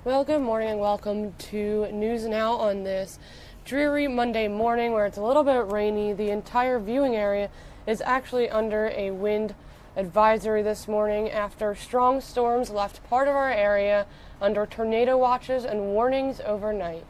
Well, good morning and welcome to News Now on this dreary Monday morning where it's a little bit rainy. The entire viewing area is actually under a wind advisory this morning after strong storms left part of our area under tornado watches and warnings overnight.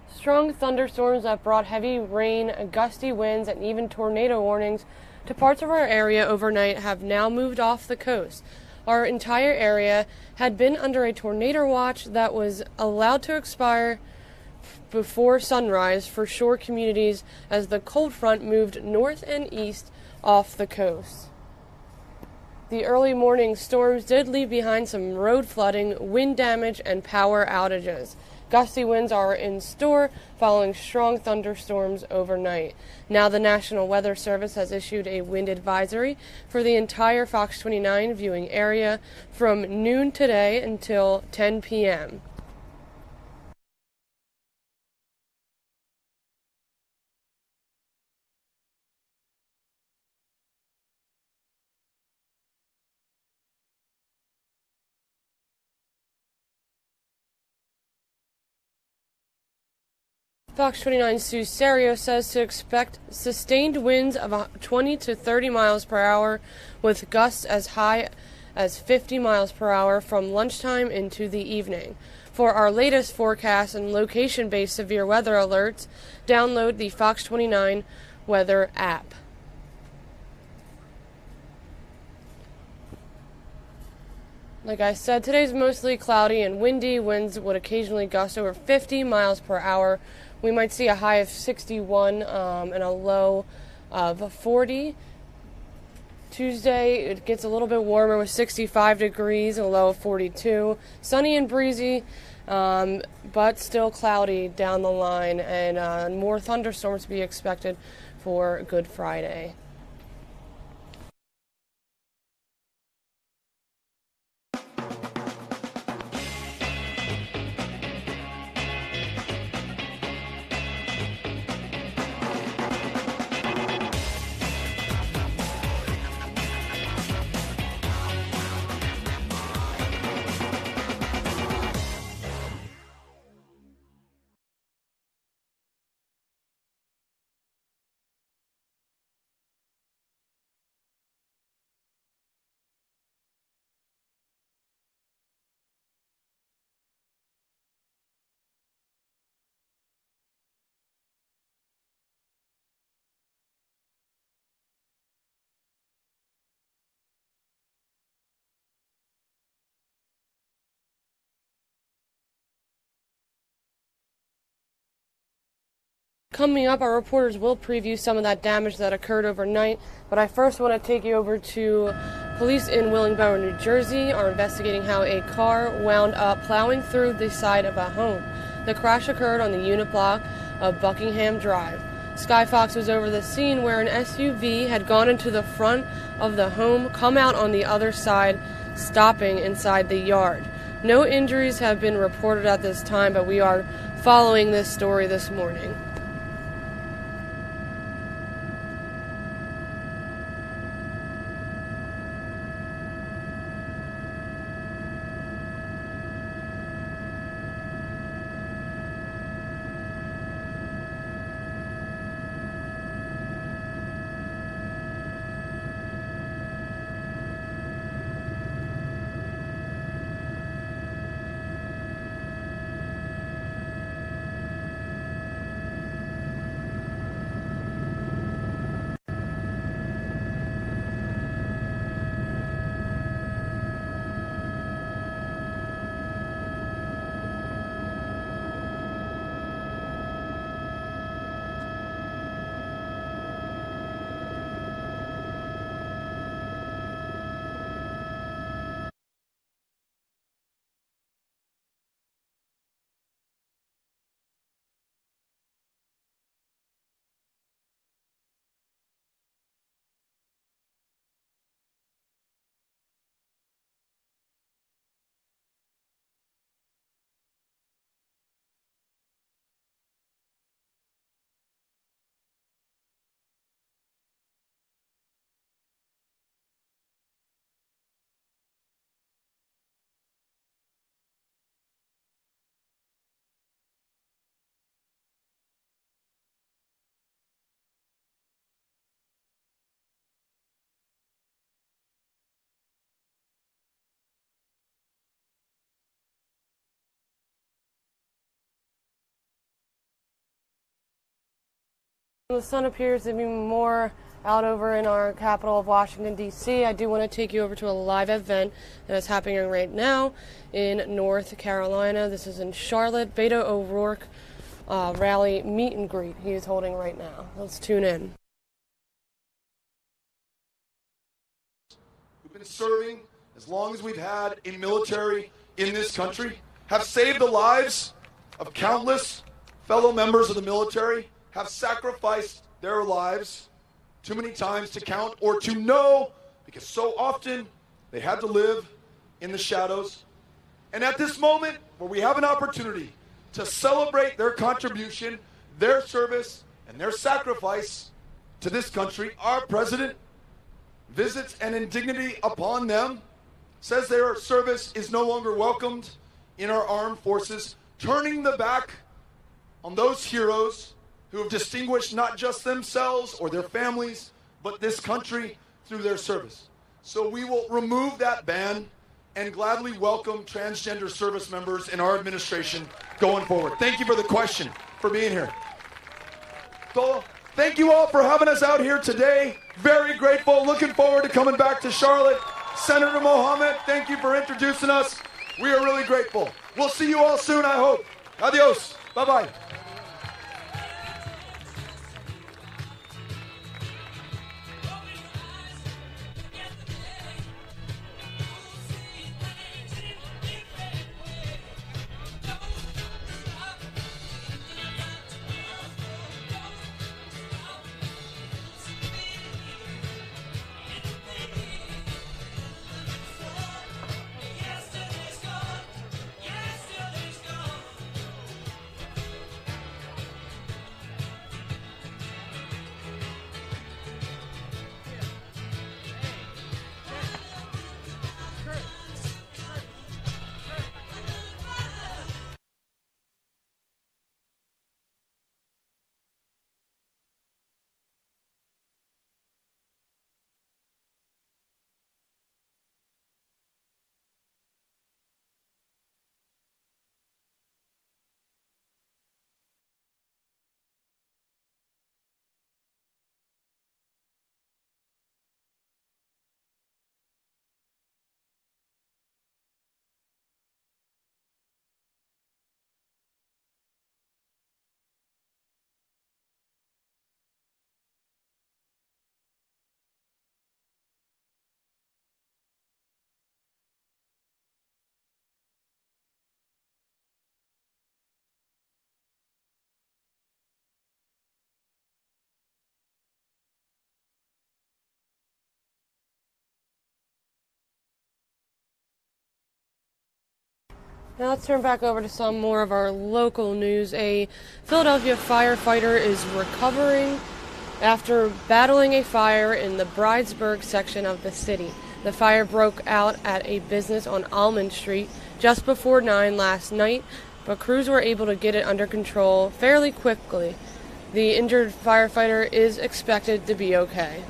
Strong thunderstorms that brought heavy rain, gusty winds, and even tornado warnings to parts of our area overnight have now moved off the coast. Our entire area had been under a tornado watch that was allowed to expire before sunrise for shore communities as the cold front moved north and east off the coast. The early morning storms did leave behind some road flooding, wind damage, and power outages. Gusty winds are in store following strong thunderstorms overnight. Now the National Weather Service has issued a wind advisory for the entire Fox 29 viewing area from noon today until 10 p.m. Fox 29's Sue Serio says to expect sustained winds of 20 to 30 miles per hour with gusts as high as 50 miles per hour from lunchtime into the evening. For our latest forecast and location-based severe weather alerts, download the Fox 29 weather app. Like I said, today's mostly cloudy and windy. Winds would occasionally gust over 50 miles per hour. We might see a high of 61 and a low of 40. Tuesday, it gets a little bit warmer with 65 degrees and a low of 42. Sunny and breezy, but still cloudy down the line, and more thunderstorms to be expected for Good Friday. Coming up, our reporters will preview some of that damage that occurred overnight, but I first want to take you over to police in Willingboro, New Jersey are investigating how a car wound up plowing through the side of a home. The crash occurred on the unit block of Buckingham Drive. Sky Fox was over the scene where an SUV had gone into the front of the home, come out on the other side, stopping inside the yard. No injuries have been reported at this time, but we are following this story this morning. The sun appears to be more out over in our capital of Washington, D.C. I do want to take you over to a live event that is happening right now in North Carolina. This is in Charlotte. Beto O'Rourke rally meet and greet he is holding right now. Let's tune in. We've been serving as long as we've had a military in this country, have saved the lives of countless fellow members of the military, have sacrificed their lives too many times to count or to know, because so often they had to live in the shadows. And at this moment, where we have an opportunity to celebrate their contribution, their service, and their sacrifice to this country, our president visits an indignity upon them, says their service is no longer welcomed in our armed forces, turning the back on those heroes who have distinguished not just themselves or their families, but this country through their service. So we will remove that ban and gladly welcome transgender service members in our administration going forward. Thank you for the question, for being here. So, thank you all for having us out here today. Very grateful. Looking forward to coming back to Charlotte. Senator Mohammed, thank you for introducing us. We are really grateful. We'll see you all soon, I hope. Adios. Bye-bye. Now let's turn back over to some more of our local news. A Philadelphia firefighter is recovering after battling a fire in the Bridesburg section of the city. The fire broke out at a business on Almond Street just before 9 last night, but crews were able to get it under control fairly quickly. The injured firefighter is expected to be okay.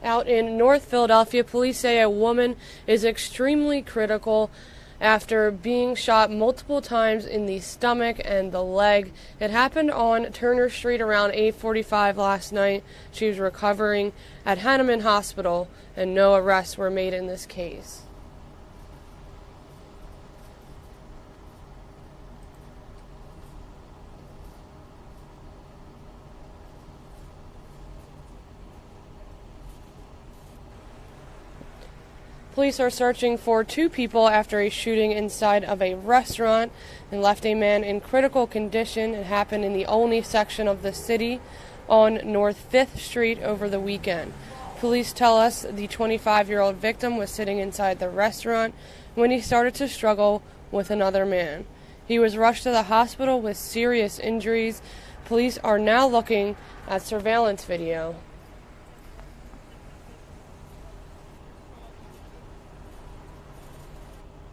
Out in North Philadelphia, police say a woman is extremely critical after being shot multiple times in the stomach and the leg. It happened on Turner Street around 8:45 last night. She was recovering at Hahnemann Hospital, and no arrests were made in this case. Police are searching for 2 people after a shooting inside of a restaurant and left a man in critical condition. It happened in the Olney section of the city on North 5th Street over the weekend. Police tell us the 25-year-old victim was sitting inside the restaurant when he started to struggle with another man. He was rushed to the hospital with serious injuries. Police are now looking at surveillance video.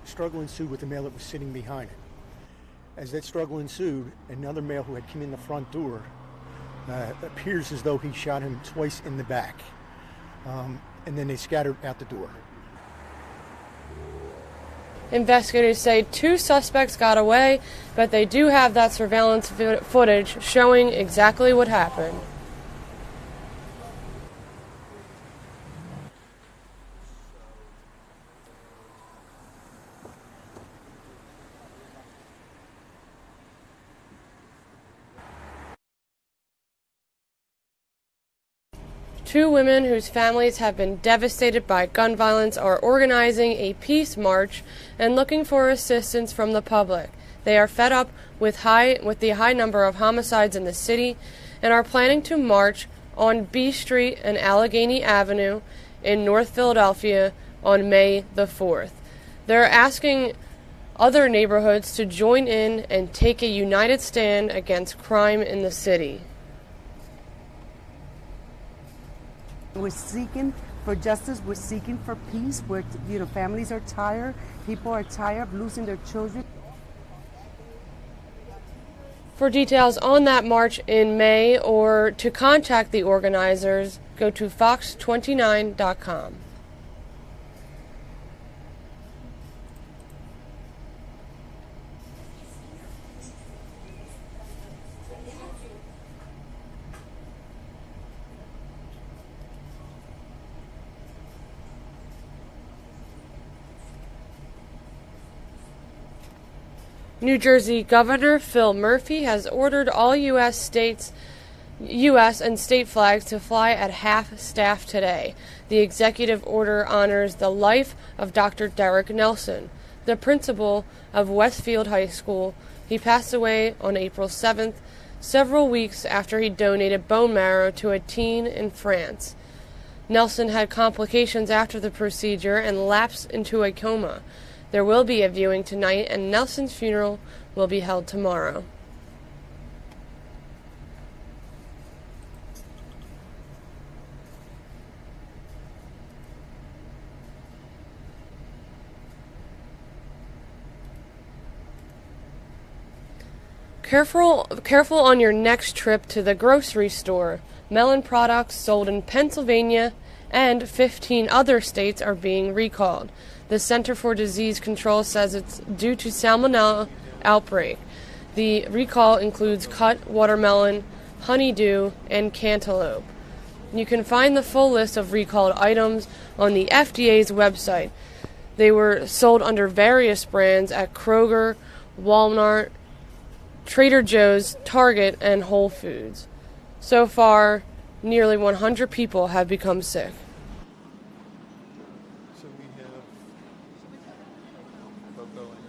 Struggle ensued with the male that was sitting behind it. As that struggle ensued, another male who had come in the front door appears as though he shot him twice in the back. and then they scattered out the door. Investigators say 2 suspects got away, but they do have that surveillance footage showing exactly what happened. Two women whose families have been devastated by gun violence are organizing a peace march and looking for assistance from the public. They are fed up with the high number of homicides in the city and are planning to march on B Street and Allegheny Avenue in North Philadelphia on May the 4th. They're asking other neighborhoods to join in and take a united stand against crime in the city. We're seeking for justice. We're seeking for peace. Families are tired. People are tired of losing their children. For details on that march in May or to contact the organizers, go to fox29.com. New Jersey Governor Phil Murphy has ordered all U.S. and state flags to fly at half-staff today. The executive order honors the life of Dr. Derek Nelson, the principal of Westfield High School. He passed away on April 7th, several weeks after he donated bone marrow to a teen in France. Nelson had complications after the procedure and lapsed into a coma. There will be a viewing tonight, and Nelson's funeral will be held tomorrow. Careful on your next trip to the grocery store. Melon products sold in Pennsylvania and 15 other states are being recalled. The Center for Disease Control says it's due to salmonella outbreak. The recall includes cut watermelon, honeydew, and cantaloupe. You can find the full list of recalled items on the FDA's website. They were sold under various brands at Kroger, Walmart, Trader Joe's, Target, and Whole Foods. So far, nearly 100 people have become sick. So we have Burlco and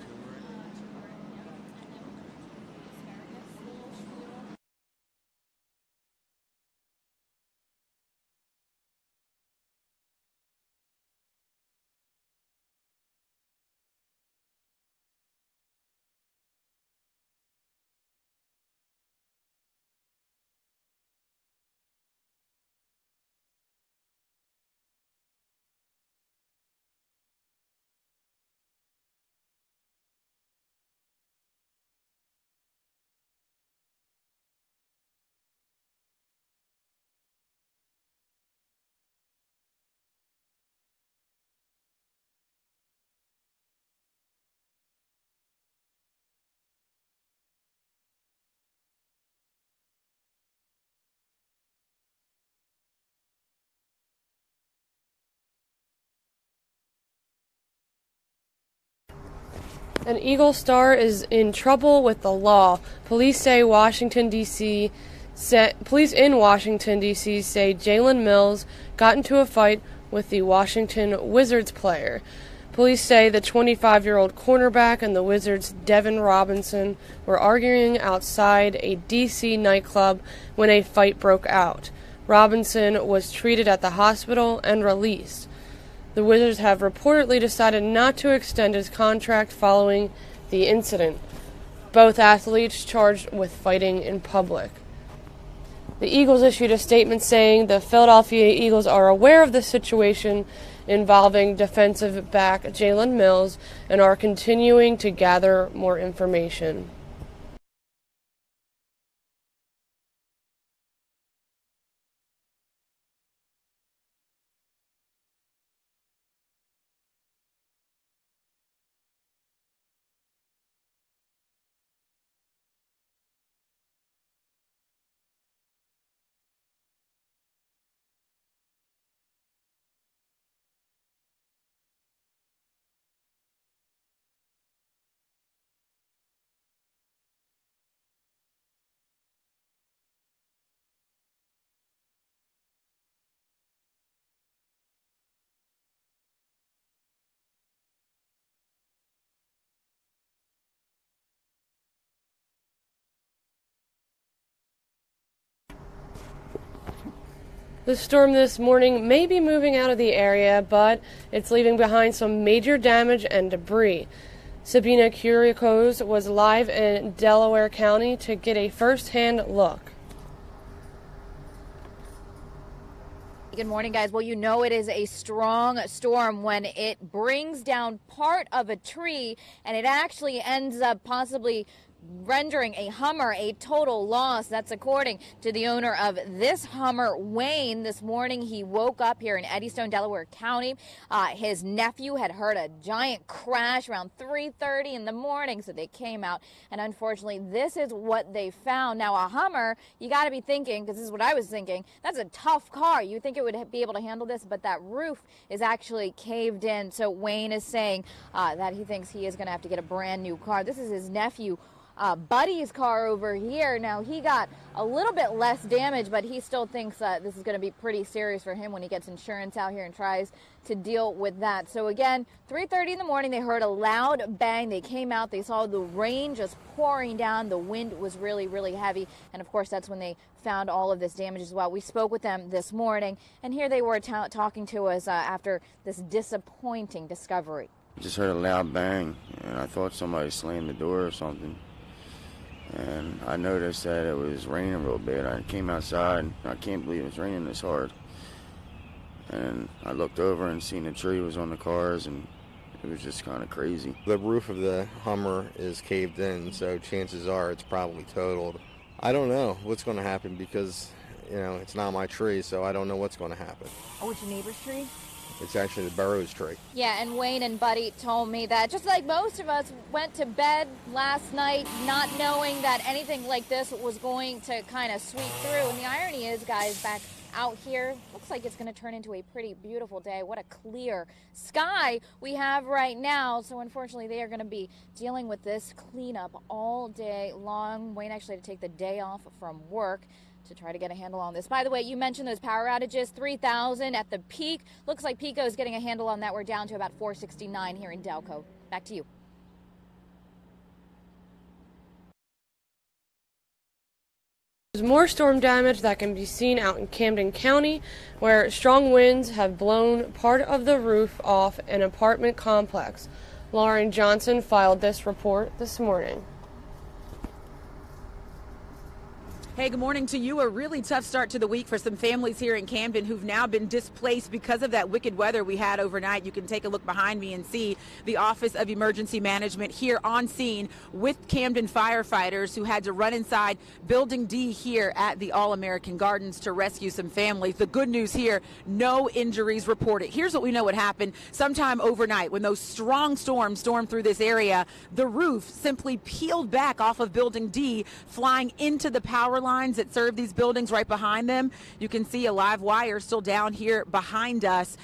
An Eagle Star is in trouble with the law. Police in Washington, D.C. say Jalen Mills got into a fight with the Washington Wizards player. Police say the 25-year-old cornerback and the Wizards' Devin Robinson were arguing outside a D.C. nightclub when a fight broke out. Robinson was treated at the hospital and released. The Wizards have reportedly decided not to extend his contract following the incident. Both athletes charged with fighting in public. The Eagles issued a statement saying the Philadelphia Eagles are aware of the situation involving defensive back Jalen Mills and are continuing to gather more information. The storm this morning may be moving out of the area, but it's leaving behind some major damage and debris. Sabina Kurikos was live in Delaware County to get a first-hand look. Good morning, guys. Well, you know it is a strong storm when it brings down part of a tree and it actually ends up possibly rendering a Hummer a total loss. That's according to the owner of this Hummer, Wayne. This morning he woke up here in Eddystone, Delaware County. His nephew had heard a giant crash around 3:30 in the morning, so they came out, and unfortunately this is what they found. Now, a Hummer, you got to be thinking, because this is what I was thinking, that's a tough car. You think it would be able to handle this, but that roof is actually caved in. So Wayne is saying that he thinks he is going to have to get a brand new car. This is his nephew Buddy's car over here. Now, he got a little bit less damage, but he still thinks this is going to be pretty serious for him when he gets insurance out here and tries to deal with that. So again, 3:30 in the morning, they heard a loud bang. They came out, they saw the rain just pouring down. The wind was really, really heavy. And of course, that's when they found all of this damage as well. We spoke with them this morning, and here they were talking to us after this disappointing discovery. Just heard a loud bang, and I thought somebody slammed the door or something. And I noticed that it was raining real bad. I came outside, and I can't believe it was raining this hard. And I looked over and seen the tree was on the cars, and it was just kind of crazy. The roof of the Hummer is caved in, so chances are it's probably totaled. I don't know what's going to happen because, you know, it's not my tree, so I don't know what's going to happen. Oh, it's your neighbor's tree? It's actually the Burrows tree. Yeah, and Wayne and Buddy told me that just like most of us went to bed last night not knowing that anything like this was going to kind of sweep through. And the irony is, guys, back out here, looks like it's going to turn into a pretty beautiful day. What a clear sky we have right now. So unfortunately, they are going to be dealing with this cleanup all day long. Wayne actually had to take the day off from work to try to get a handle on this. By the way, you mentioned those power outages, 3,000 at the peak. Looks like PECO is getting a handle on that. We're down to about 469 here in Delco. Back to you. There's more storm damage that can be seen out in Camden County, where strong winds have blown part of the roof off an apartment complex. Lauren Johnson filed this report this morning. Hey, good morning to you. A really tough start to the week for some families here in Camden who've now been displaced because of that wicked weather we had overnight. You can take a look behind me and see the Office of Emergency Management here on scene with Camden firefighters who had to run inside Building D here at the All-American Gardens to rescue some families. The good news here, no injuries reported. Here's what we know what happened. Sometime overnight when those strong storms stormed through this area, the roof simply peeled back off of Building D, flying into the power lines that serve these buildings right behind them. You can see a live wire still down here behind us.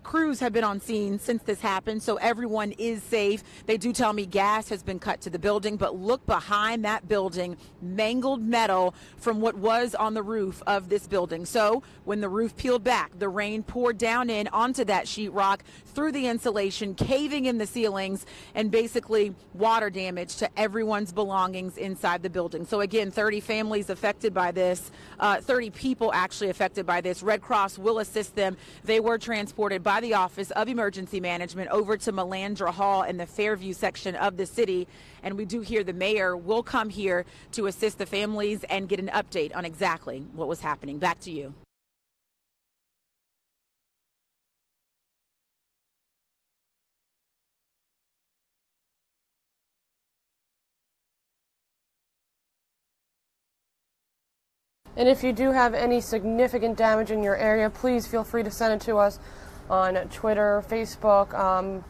Crews have been on scene since this happened, so everyone is safe. They do tell me gas has been cut to the building, but look behind that building, mangled metal from what was on the roof of this building. So when the roof peeled back, the rain poured down in onto that sheetrock, through the insulation, caving in the ceilings, and basically water damage to everyone's belongings inside the building. So again, 30 families affected by this, 30 people actually affected by this. Red Cross will assist them. They were transported by the Office of Emergency Management over to Melandra Hall in the Fairview section of the city. And we do hear the mayor will come here to assist the families and get an update on exactly what was happening. Back to you. And if you do have any significant damage in your area, please feel free to send it to us on Twitter, Facebook.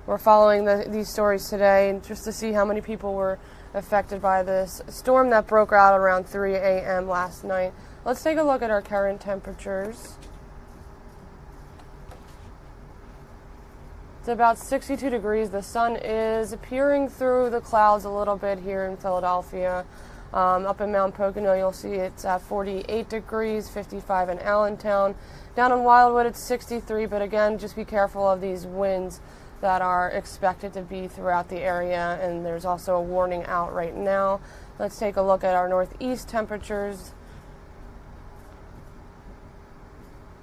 We're following these stories today just to see how many people were affected by this storm that broke out around 3 a.m. last night. Let's take a look at our current temperatures. It's about 62 degrees. The sun is peering through the clouds a little bit here in Philadelphia. Up in Mount Pocono, you'll see it's at 48 degrees, 55 in Allentown. Down in Wildwood, it's 63, but again, just be careful of these winds that are expected to be throughout the area, and there's also a warning out right now. Let's take a look at our northeast temperatures.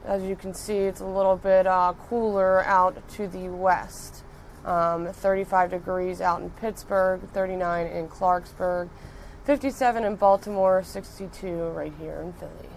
As you can see, it's a little bit cooler out to the west. 35 degrees out in Pittsburgh, 39 in Clarksburg, 57 in Baltimore, 62 right here in Philly.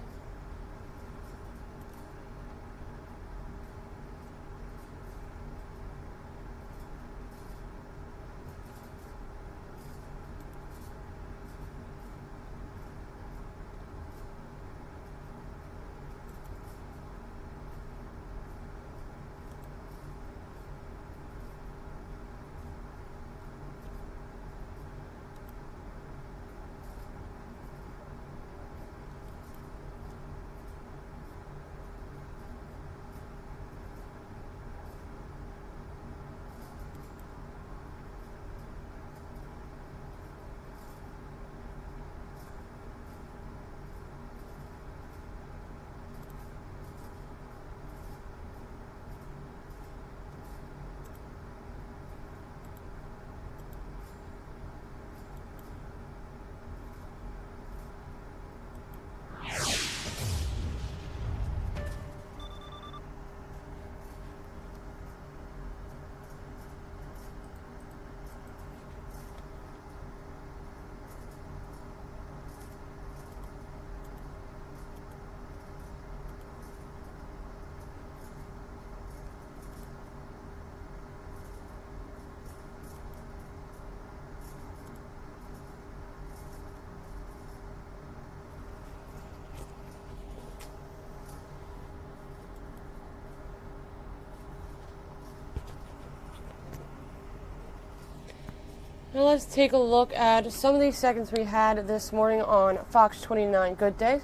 Now let's take a look at some of these seconds we had this morning on Fox 29 Good Day.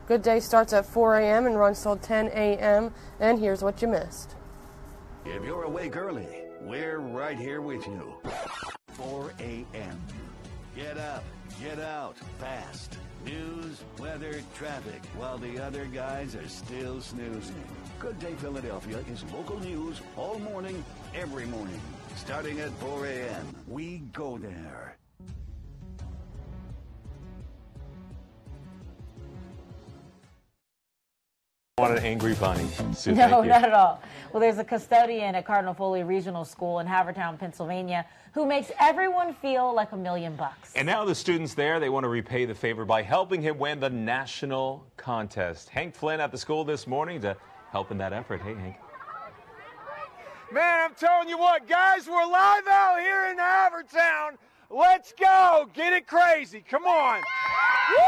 Good Day starts at 4 a.m. and runs till 10 a.m. And here's what you missed. If you're awake early, we're right here with you. 4 a.m. Get up, get out, fast. News, weather, traffic, while the other guys are still snoozing. Good Day Philadelphia is local news all morning, every morning. Starting at 4 a.m., we go there. Want an angry bunny. Sue, no, not at all. Well, there's a custodian at Cardinal Foley Regional School in Havertown, Pennsylvania, who makes everyone feel like $1 million. And now the students there, they want to repay the favor by helping him win the national contest. Hank Flynn at the school this morning to help in that effort. Hey, Hank. Man, I'm telling you what, guys, we're live out here in Havertown. Let's go. Get it crazy. Come on. Woo!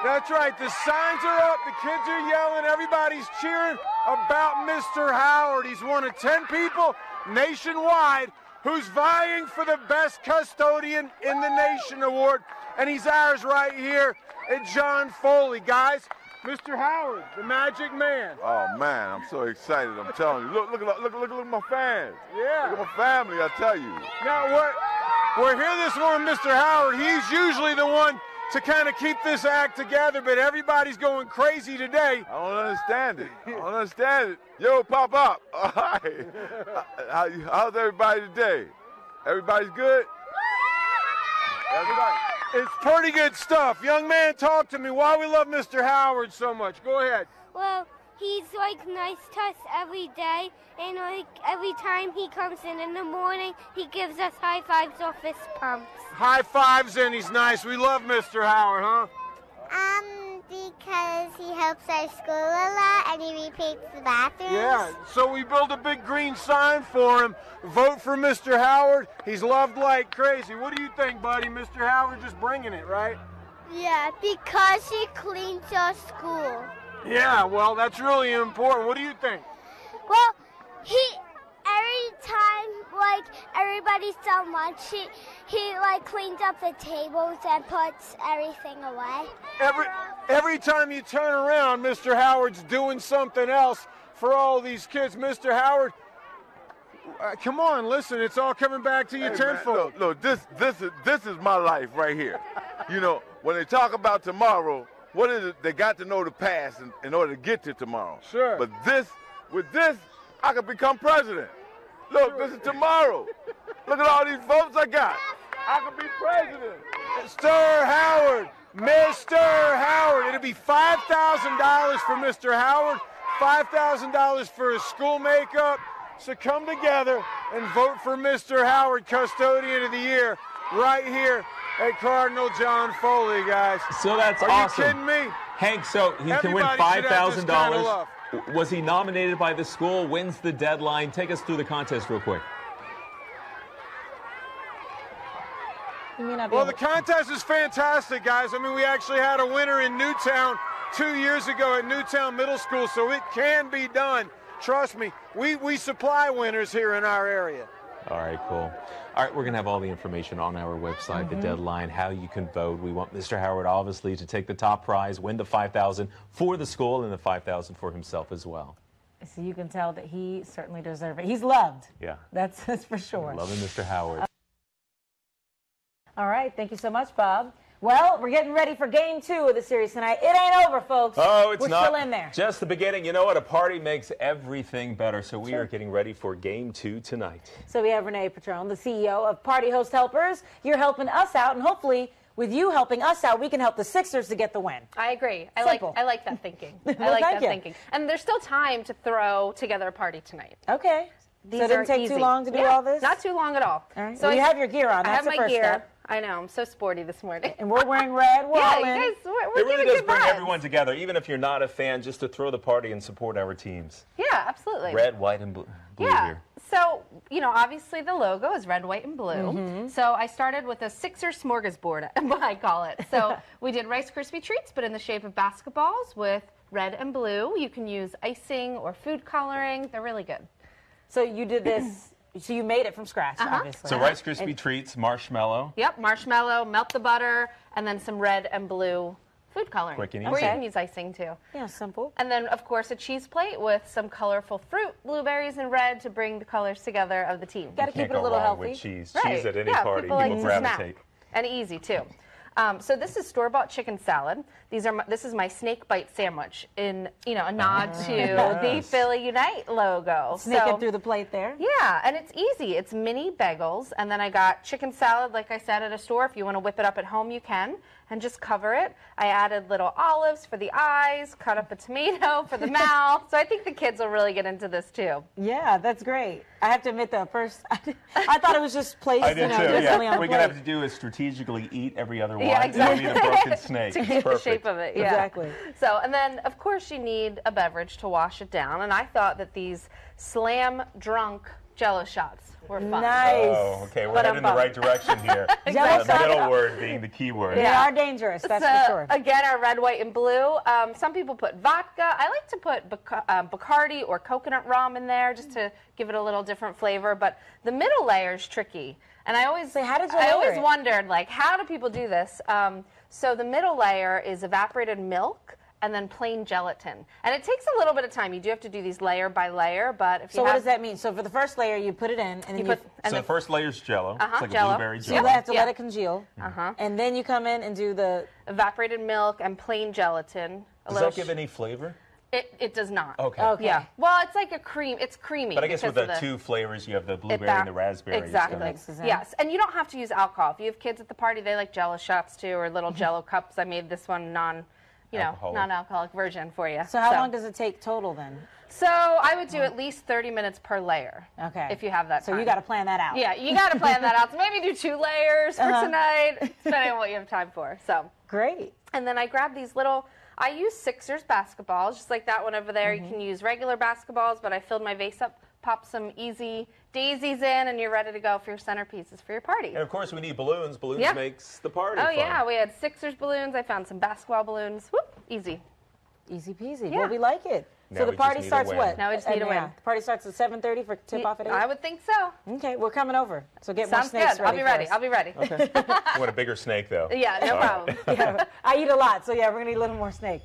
That's right. The signs are up. The kids are yelling. Everybody's cheering about Mr. Howard. He's one of 10 people nationwide who's vying for the Best Custodian in the Nation award. And he's ours right here at John Foley. Guys, Mr. Howard, the magic man. Oh man, I'm so excited. I'm telling you. Look at my fans. Yeah. Look at my family, I tell you. Now we're here this morning, Mr. Howard. He's usually the one to kind of keep this act together, but everybody's going crazy today. I don't understand it. I don't understand it. Yo, pop up. All right. How's everybody today? Everybody's good? Everybody. It's pretty good stuff. Young man, talk to me. Why we love Mr. Howard so much? Go ahead. Well, he's like nice to us every day, and like every time he comes in the morning, he gives us high fives or fist pumps. High fives, and he's nice. We love Mr. Howard, huh? Because he helps our school a lot and he repaints the bathrooms. Yeah, so we built a big green sign for him. Vote for Mr. Howard. He's loved like crazy. What do you think, buddy? Mr. Howard just bringing it, right? Yeah, because he cleans our school. Yeah, well, that's really important. What do you think? Well, every time, like, everybody's done lunch, he like, cleans up the tables and puts everything away. Every time you turn around, Mr. Howard's doing something else for all these kids. Mr. Howard, come on, listen, it's all coming back to you tenfold. Look, this is my life right here. You know, when they talk about tomorrow, what is it? They got to know the past in order to get to tomorrow. Sure. But with this, I could become president. Look, this is tomorrow. Look at all these votes I got. I could be president. Sir Howard, Mr. Howard. It'll be $5,000 for Mr. Howard, $5,000 for his school makeup. So come together and vote for Mr. Howard, Custodian of the Year, right here at Cardinal John Foley, guys. So that's Are awesome. you kidding me? Hank, so he can win Everybody should have this kind of $5,000. love. Was he nominated by the school? Wins the deadline? Take us through the contest real quick. Well, the contest is fantastic, guys. I mean, we actually had a winner in Newtown 2 years ago at Newtown Middle School, so it can be done. Trust me, we supply winners here in our area. All right, cool. All right, we're going to have all the information on our website, the deadline, how you can vote. We want Mr. Howard, obviously, to take the top prize, win the $5,000 for the school and the $5,000 for himself as well. So you can tell that he certainly deserves it. He's loved. Yeah. That's for sure. Loving Mr. Howard. All right. Thank you so much, Bob. Well, we're getting ready for game 2 of the series tonight. It ain't over, folks. Oh, it's we're not. Still in there. Just the beginning. You know what? A party makes everything better. So we are getting ready for game 2 tonight. So we have Renee Patron, the CEO of Party Host Helpers. You're helping us out, and hopefully, with you helping us out, we can help the Sixers to get the win. I agree. I like that thinking. I Well, like thank that you. thinking. And there's still time to throw together a party tonight. Okay. These So it didn't are take easy. too long to do Yeah, all this? Not too long at all. All right. So Well, you have your gear on. I That's have the my first gear. step. I know. I'm so sporty this morning. And we're wearing red. We're yeah, all you in. guys, we're It really giving does good bring vibes. everyone together, even if you're not a fan, just to throw the party and support our teams. Yeah, absolutely. Red, white, and blue Yeah. here. So, you know, obviously the logo is red, white, and blue. Mm-hmm. So I started with a Sixer smorgasbord, I call it. So we did Rice Krispie treats, but in the shape of basketballs with red and blue. You can use icing or food coloring. They're really good. So you did this. So you made it from scratch, obviously. So Rice Krispie treats, marshmallow. Yep, marshmallow, melt the butter, and then some red and blue food coloring. Quick and Or you easy. can use icing too. Yeah, simple. And then, of course, a cheese plate with some colorful fruit, blueberries and red to bring the colors together of the team. Got to keep it a little healthy. With cheese. Right. Cheese at any Yeah, party, people like people to snack. gravitate. And easy too. So this is store-bought chicken salad. This is my snake bite sandwich in, you know, a nod to the Philly Unite logo. Sneaking through the plate there. Yeah, and it's easy. It's mini bagels, and then I got chicken salad, like I said, at a store. If you want to whip it up at home, you can, and just cover it. I added little olives for the eyes, cut up a tomato for the mouth. So I think the kids will really get into this too. Yeah, that's great. I have to admit, though, first, I thought it was just placed, I did too, differently on yeah. the What plate. you're going to have to do is strategically eat every other one. Yeah, exactly. It'll be the broken snake. To It's keep the perfect. shape of it, yeah. Exactly. So, and then, of course, you need a beverage to wash it down. And I thought that these Slam Drunk Jello shots were fun. Nice. Oh, okay. We're heading in the right direction here. Jello The middle shots. word being the key word. They are dangerous, that's for sure. Again, our red, white, and blue. Some people put vodka. I like to put Bacardi or coconut rum in there just to give it a little different flavor. But the middle layer is tricky. And I always, how did you I layer always it? wondered, like, how do people do this? So the middle layer is evaporated milk and then plain gelatin. And it takes a little bit of time. You do have to do these layer by layer, but if you So have... what does that mean? So for the first layer, you put it in, and then you So the first layer is Jello. It's like Jell-O. a blueberry So you Jello. have to let it congeal, Uh-huh. and then you come in and do the evaporated milk and plain gelatin. Does that give any flavor? It does not. Okay. Yeah. Well, it's like a cream. It's creamy. But I guess with because the of two flavors, you have the blueberry and the raspberry. Exactly. Yes, and you don't have to use alcohol. If you have kids at the party, they like Jello shots too, or little Jello cups. I made this one non-alcoholic version for you. So how long does it take total then? So I would do at least 30 minutes per layer. Okay. If you have that time. So you got to plan that out. Yeah, you got to plan that out. So maybe do 2 layers for Uh-huh. tonight, depending on what you have time for. So great. And then I grabbed these little. I use Sixers basketballs, just like that one over there. Mm-hmm. You can use regular basketballs, but I filled my vase up, popped some easy daisies in, and you're ready to go for your centerpieces for your party. And of course, we need balloons. Balloons Yeah. makes the party Oh fun. yeah, we had Sixers balloons. I found some basketball balloons. Whoop, easy. Easy peasy. Yeah. Well, we like it. Now So the we party just need a starts win. what? Now we just need a win. The party starts at 7:30 for tip off at 8. I would think so. Okay, we're coming over. So get more Sounds snakes good. I'll be for ready. us. I'll be ready. Okay. I want a bigger snake, though. Yeah, no All right. problem. Yeah, I eat a lot, so yeah, we're gonna need a little more snake.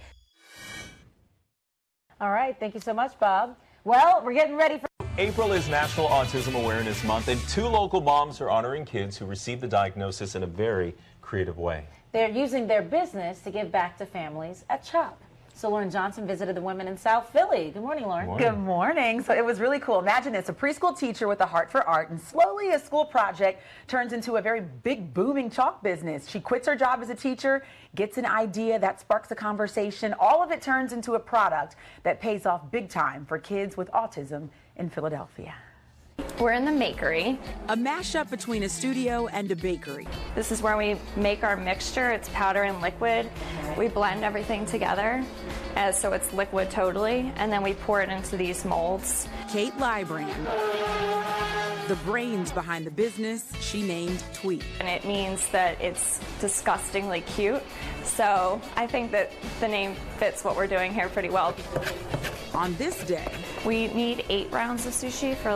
All right, thank you so much, Bob. Well, we're getting ready for. April is National Autism Awareness Month, and 2 local moms are honoring kids who received the diagnosis in a very creative way. They're using their business to give back to families at CHOP. So Lauren Johnson visited the women in South Philly. Good morning, Lauren. Good morning. So it was really cool. Imagine this, a preschool teacher with a heart for art, and slowly a school project turns into a very big, booming chalk business. She quits her job as a teacher, gets an idea that sparks a conversation. All of it turns into a product that pays off big time for kids with autism in Philadelphia. We're in the makery. A mashup between a studio and a bakery. This is where we make our mixture. It's powder and liquid. We blend everything together, so it's liquid totally, and then we pour it into these molds. Kate Lybrand, the brains behind the business she named Tweet. And it means that it's disgustingly cute, so I think that the name fits what we're doing here pretty well. On this day, we need 8 rounds of sushi for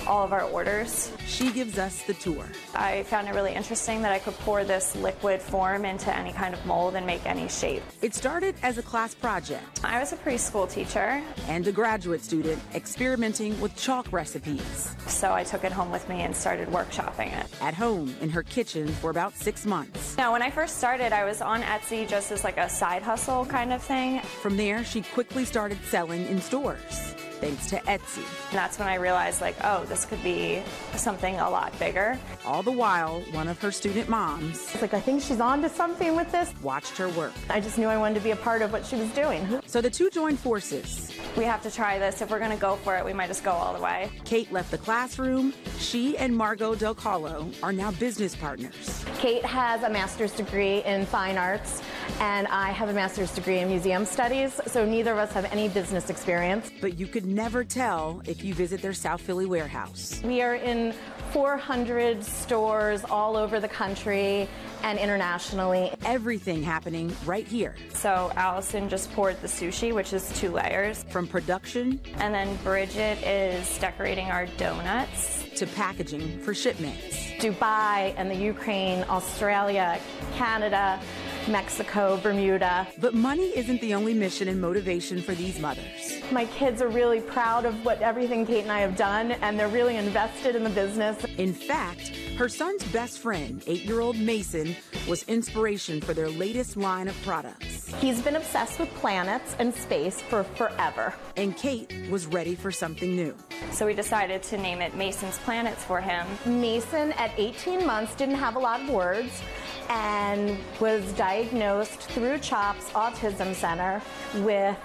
all of our orders. She gives us the tour. I found it really interesting that I could pour this liquid form into any kind of mold and make any shape. It started as a class project. I was a preschool teacher. And a graduate student experimenting with chalk recipes. So I took it home with me and started workshopping it. At home in her kitchen for about 6 months. Now, when I first started, I was on Etsy just as a side hustle kind of thing. From there, she quickly started selling in stores, thanks to Etsy. And that's when I realized, oh, this could be something a lot bigger. All the while, one of her student moms, I think she's on to something with this. Watched her work. I just knew I wanted to be a part of what she was doing. So the two joined forces. We have to try this. If we're going to go for it, we might just go all the way. Kate left the classroom. She and Margot Del Carlo are now business partners. Kate has a master's degree in fine arts, and I have a master's degree in museum studies, so neither of us have any business experience. But you could never tell if you visit their South Philly warehouse. We are in 400 stores all over the country and internationally. Everything happening right here. So Allison just poured the sushi, which is 2 layers. From production. And then Bridget is decorating our donuts. To packaging for shipments. Dubai and the Ukraine, Australia, Canada, Mexico, Bermuda. But money isn't the only mission and motivation for these mothers. My kids are really proud of everything Kate and I have done, and they're really invested in the business. In fact, her son's best friend, 8-year-old Mason, was inspiration for their latest line of products. He's been obsessed with planets and space for forever. And Kate was ready for something new. So we decided to name it Mason's Planets for him. Mason, at 18 months, didn't have a lot of words and was diagnosed through CHOP's Autism Center with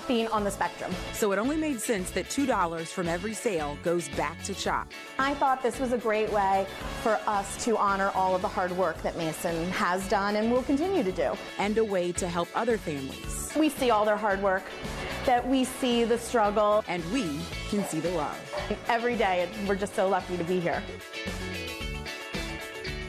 being on the spectrum. So it only made sense that $2 from every sale goes back to CHOP. I thought this was a great way for us to honor all of the hard work that Mason has done and will continue to do. And a way to help other families. We see all their hard work, that we see the struggle. And we can see the love. Every day, we're just so lucky to be here.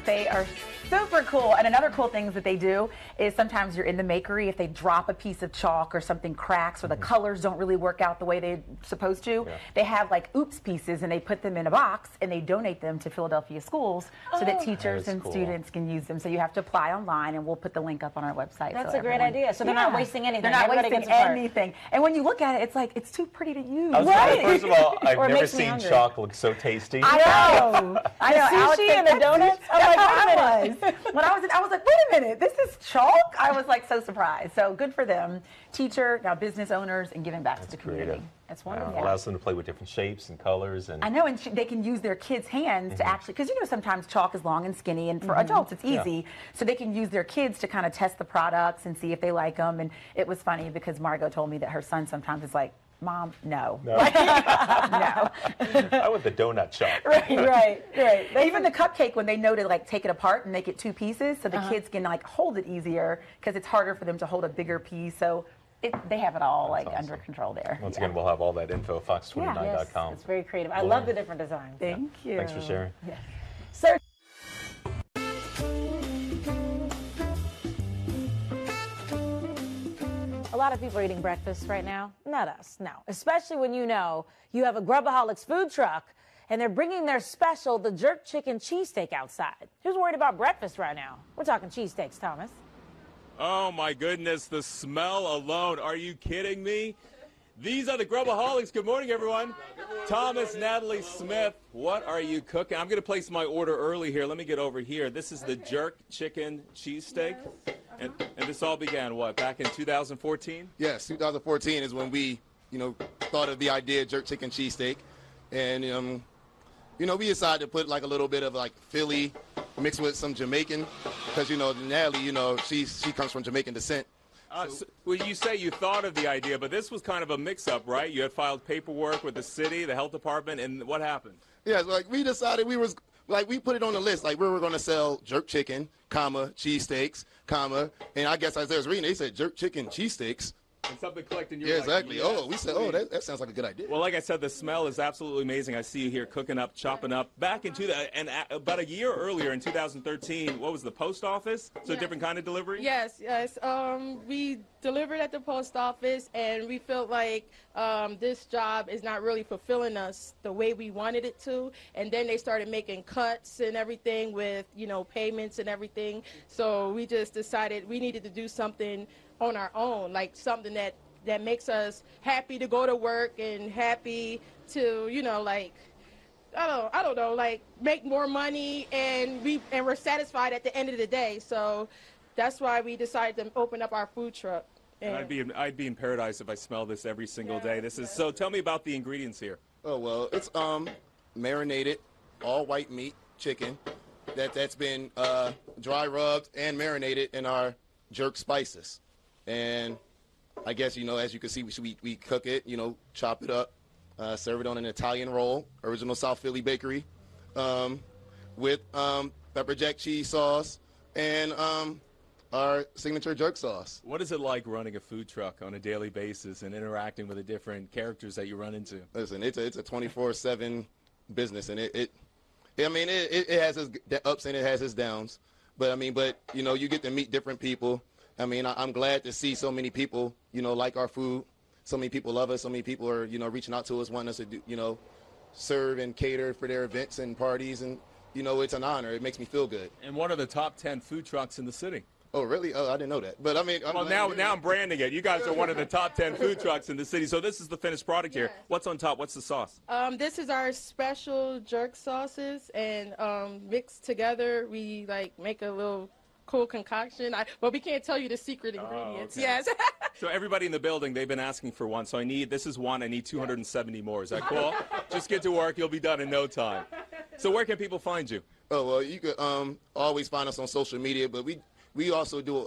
They are super cool. And another cool thing that they do is sometimes you're in the makery, if they drop a piece of chalk or something cracks or the colors don't really work out the way they're supposed to, they have oops pieces and they put them in a box and they donate them to Philadelphia schools so that teachers and students can use them. So you have to apply online, and we'll put the link up on our website. That's a great idea. So they're not wasting anything. They're not wasting anything. And when you look at it, it's too pretty to use. First of all, I've never seen chalk look so tasty. I know. I know. Sushi and the donuts? I'm like, wait a minute. When I was like, wait a minute, this is chalk? I was so surprised. So good for them. Teacher, now business owners, and giving back to the community. Creative. That's wonderful. Allows them to play with different shapes and colors. And I know, and they can use their kids' hands to actually, because sometimes chalk is long and skinny, and for adults it's easy. So they can use their kids to kind of test the products and see if they like them. And it was funny because Margot told me that her son sometimes is like, Mom, no. No. no. I want the donut chalk. Right. Even the cupcake, when they know to take it apart and make it 2 pieces, so the kids can hold it easier, because it's harder for them to hold a bigger piece. So they have it all under control there. Once again, we'll have all that info at fox29.com. It's very creative. I love the different designs. Thank you. Thanks for sharing. Yeah. Sir. A lot of people are eating breakfast right now. Not us, no. Especially when you have a Grubaholics food truck and they're bringing their special, the jerk chicken cheesesteak, outside. Who's worried about breakfast right now? We're talking cheesesteaks, Thomas. Oh my goodness, the smell alone. Are you kidding me? These are the Grubaholics. Good morning, everyone. Thomas, Natalie, Smith, what are you cooking? I'm going to place my order early here. Let me get over here. This is the jerk chicken cheesesteak. And this all began, what, back in 2014? Yes, 2014 is when we, thought of the idea of jerk chicken cheesesteak. And, we decided to put like a little bit of like Philly mixed with some Jamaican because, Natalie, she comes from Jamaican descent. Well, you say you thought of the idea, but this was kind of a mix-up, right? You had filed paperwork with the city, the health department, and what happened? Yeah, like we decided we put it on the list, like we were going to sell jerk chicken, cheesesteaks, and I guess as I was reading, they said jerk chicken cheesesteaks. And something clicked and you're yeah, like, exactly. Yes, oh, we said, that sounds like a good idea. Well, like I said, the smell is absolutely amazing. I see you here cooking up, chopping up. Back in about a year earlier in 2013, what was the post office? So a different kind of delivery? Yes. We delivered at the post office, and we felt like this job is not really fulfilling us the way we wanted it to. And then they started making cuts and everything with, payments and everything. So we just decided we needed to do something on our own, like something that makes us happy to go to work and happy to, I don't know, like make more money, and we're satisfied at the end of the day. So that's why we decided to open up our food truck. And I'd be in paradise if I smell this every single day. So tell me about the ingredients here. Oh, well, it's marinated all white meat chicken that's been dry rubbed and marinated in our jerk spices. And I guess, as you can see, we cook it, chop it up, serve it on an Italian roll, original South Philly bakery, with pepper jack cheese sauce and our signature jerk sauce. What is it like running a food truck on a daily basis and interacting with the different characters that you run into? Listen, it's a 24/7 business, and it has its ups and it has its downs. But you get to meet different people. I'm glad to see so many people, like our food. So many people love us. So many people are, reaching out to us, wanting us to do, serve and cater for their events and parties. And, it's an honor. It makes me feel good. And one of the top 10 food trucks in the city. Oh, really? Oh, I didn't know that. But now I'm branding it. You guys are one of the top 10 food trucks in the city. So this is the finished product here. What's on top? What's the sauce? This is our special jerk sauces, and mixed together, we make a little cool concoction. We can't tell you the secret ingredients. Okay. Yes. So everybody in the building, they've been asking for one. So this is one. I need 270 more. Is that cool? Just get to work. You'll be done in no time. So where can people find you? Oh, well, you could always find us on social media, but we also do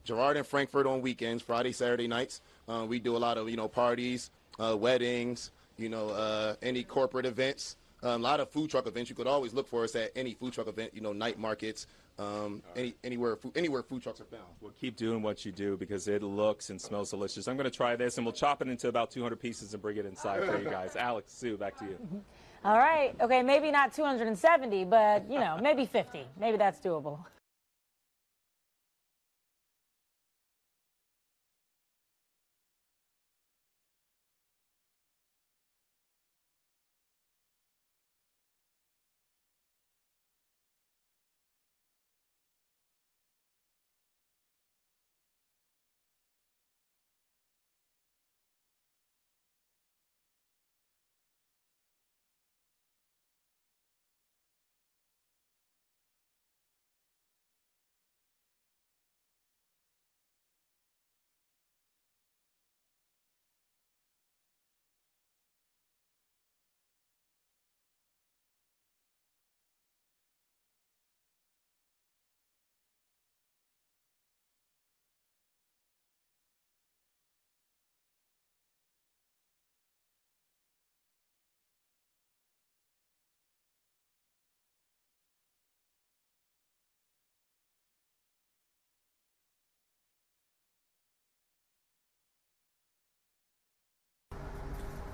Girard and Frankfurt on weekends, Friday, Saturday nights. We do a lot of, parties, weddings, any corporate events, a lot of food truck events. You could always look for us at any food truck event, night markets, anywhere food trucks are found. Well, keep doing what you do because it looks and smells delicious. I'm going to try this, and we'll chop it into about 200 pieces and bring it inside for you guys. Alex, Sue, back to you. All right. Okay, maybe not 270, but, maybe 50. Maybe that's doable.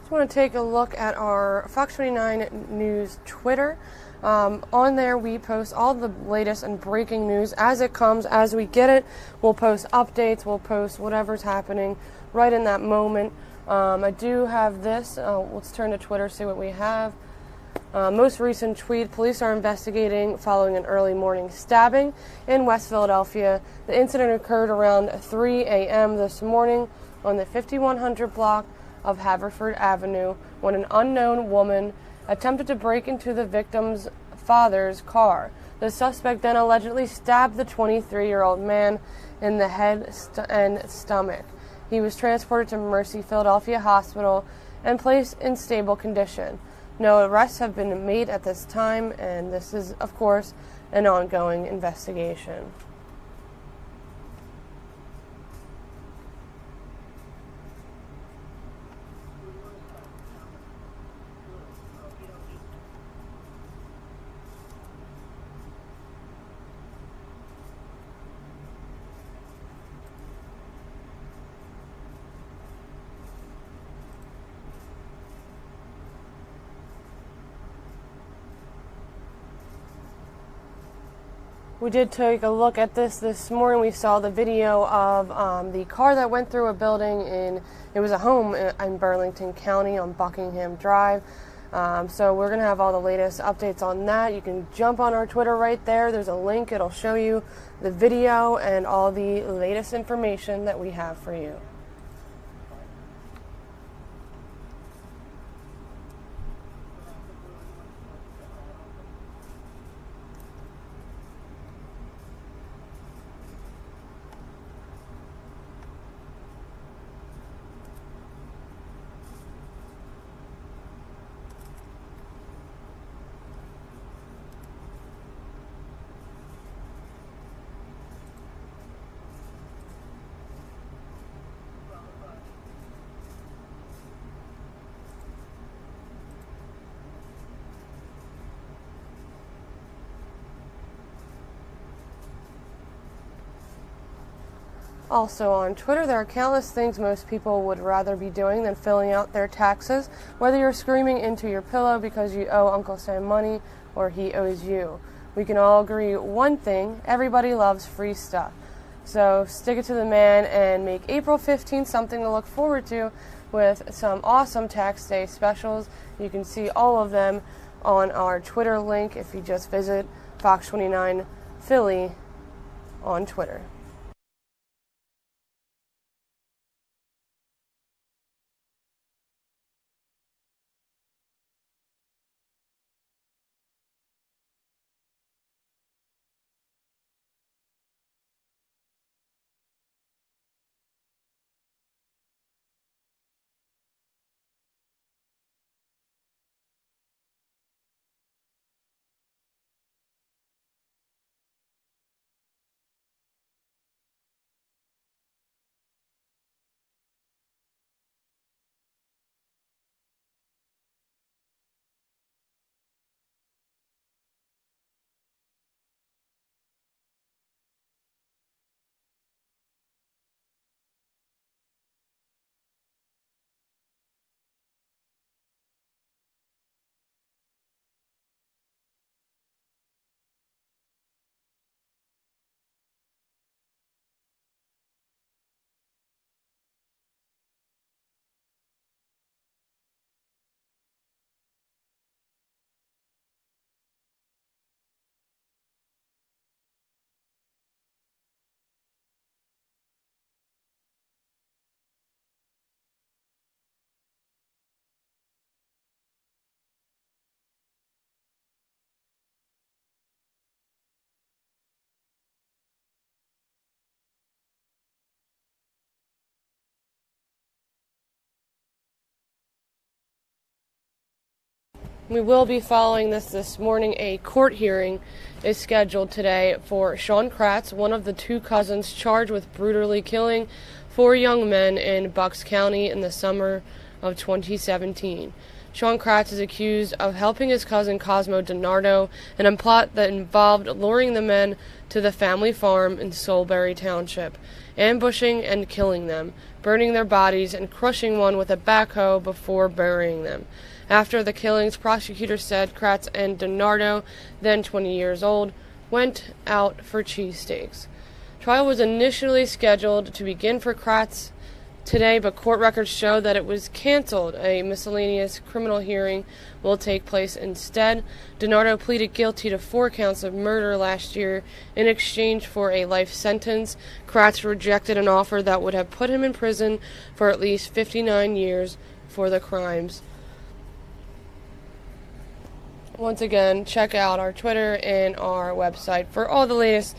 I want to take a look at our Fox 29 News Twitter. On there we post all the latest and breaking news as it comes, as we get it. We'll post updates, we'll post whatever's happening right in that moment. I do have this. Let's turn to Twitter, see what we have. Most recent tweet, police are investigating following an early morning stabbing in West Philadelphia. The incident occurred around 3 a.m. this morning on the 5100 block of Haverford Avenue when an unknown woman attempted to break into the victim's father's car. The suspect then allegedly stabbed the 23-year-old man in the head and stomach. He was transported to Mercy Philadelphia Hospital and placed in stable condition. No arrests have been made at this time, and this is, of course, an ongoing investigation. We did take a look at this morning. We saw the video of the car that went through a building it was a home in Burlington County on Buckingham Drive. So we're going to have all the latest updates on that. You can jump on our Twitter right there. There's a link. It'll show you the video and all the latest information that we have for you. Also on Twitter, there are countless things most people would rather be doing than filling out their taxes, whether you're screaming into your pillow because you owe Uncle Sam money or he owes you. We can all agree one thing: everybody loves free stuff. So stick it to the man and make April 15th something to look forward to with some awesome tax day specials. You can see all of them on our Twitter link if you just visit Fox 29 Philly on Twitter. We will be following this morning. A court hearing is scheduled today for Sean Kratz, one of the two cousins charged with brutally killing 4 young men in Bucks County in the summer of 2017. Sean Kratz is accused of helping his cousin Cosmo DiNardo in a plot that involved luring the men to the family farm in Solebury Township, ambushing and killing them, burning their bodies, and crushing one with a backhoe before burying them. After the killings, prosecutors said Kratz and DiNardo, then 20 years old, went out for cheesesteaks. Trial was initially scheduled to begin for Kratz today, but court records show that it was canceled. A miscellaneous criminal hearing will take place instead. DiNardo pleaded guilty to 4 counts of murder last year in exchange for a life sentence. Kratz rejected an offer that would have put him in prison for at least 59 years for the crimes. Once again, check out our Twitter and our website for all the latest.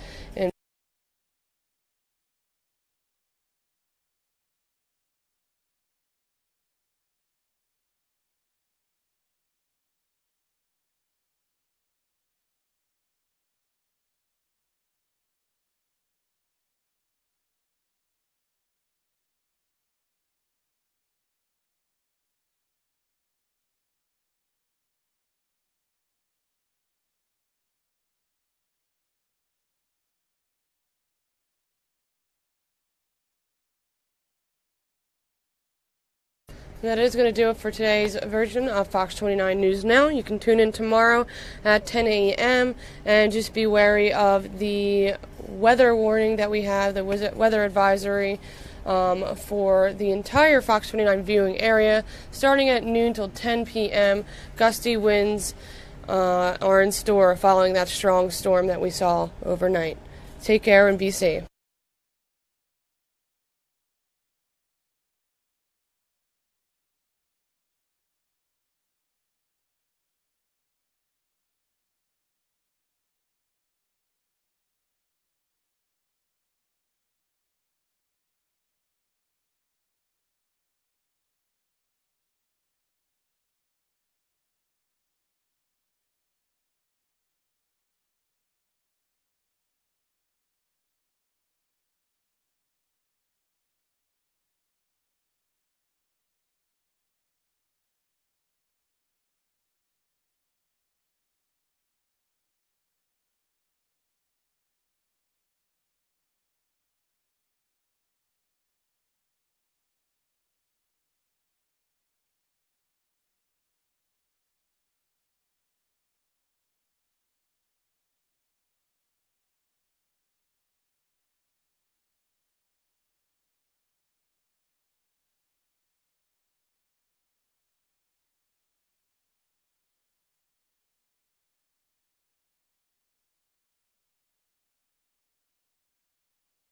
That is going to do it for today's version of Fox 29 News Now. You can tune in tomorrow at 10 a.m. and just be wary of the weather warning that we have, the weather advisory for the entire Fox 29 viewing area, starting at noon till 10 p.m. Gusty winds are in store following that strong storm that we saw overnight. Take care and be safe.